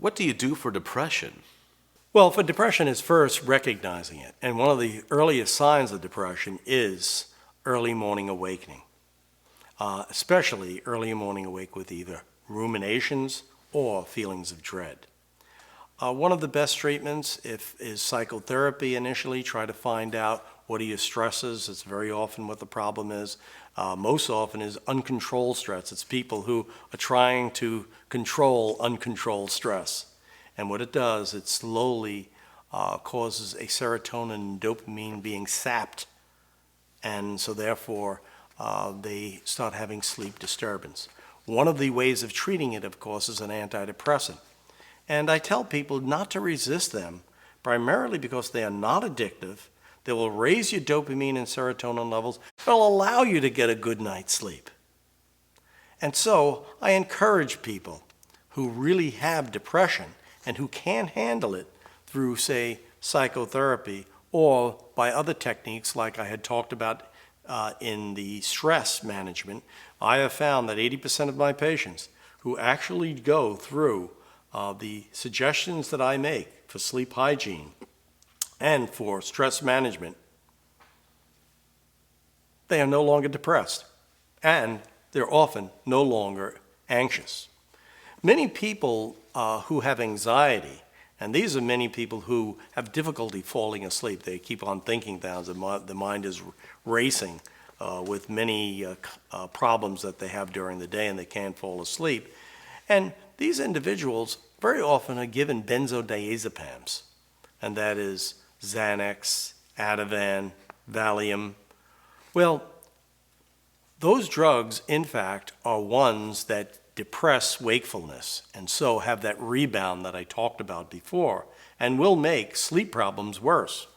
What do you do for depression? Well, for depression is first recognizing it. And one of the earliest signs of depression is early morning awakening, especially early morning awake with either ruminations or feelings of dread. One of the best treatments is psychotherapy initially. Try to find out what are your stresses. It's very often what the problem is. Most often is uncontrolled stress. It's people who are trying to control uncontrolled stress. And what it does, it slowly causes a serotonin and dopamine being sapped. And so therefore, they start having sleep disturbance. One of the ways of treating it, of course, is an antidepressant. And I tell people not to resist them, primarily because they are not addictive. They will raise your dopamine and serotonin levels. They'll allow you to get a good night's sleep. And so I encourage people who really have depression and who can handle it through, say, psychotherapy or by other techniques like I had talked about in the stress management. I have found that 80% of my patients who actually go through the suggestions that I make for sleep hygiene and for stress management, they are no longer depressed, and they're often no longer anxious. Many people who have anxiety, and these are many people who have difficulty falling asleep. They keep on thinking things. The mind is racing with many problems that they have during the day, and they can't fall asleep. And these individuals very often are given benzodiazepams, and that is Xanax, Ativan, Valium. Well, those drugs, in fact, are ones that depress wakefulness and so have that rebound that I talked about before and will make sleep problems worse.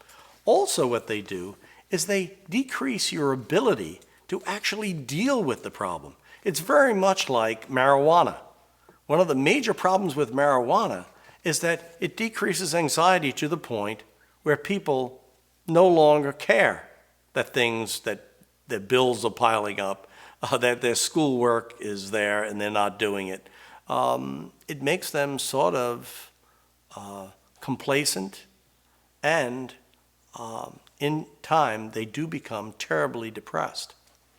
Also, what they do is they decrease your ability to actually deal with the problem. It's very much like marijuana. One of the major problems with marijuana is that it decreases anxiety to the point where people no longer care that their bills are piling up, that their schoolwork is there and they're not doing it. It makes them sort of complacent, and in time they do become terribly depressed.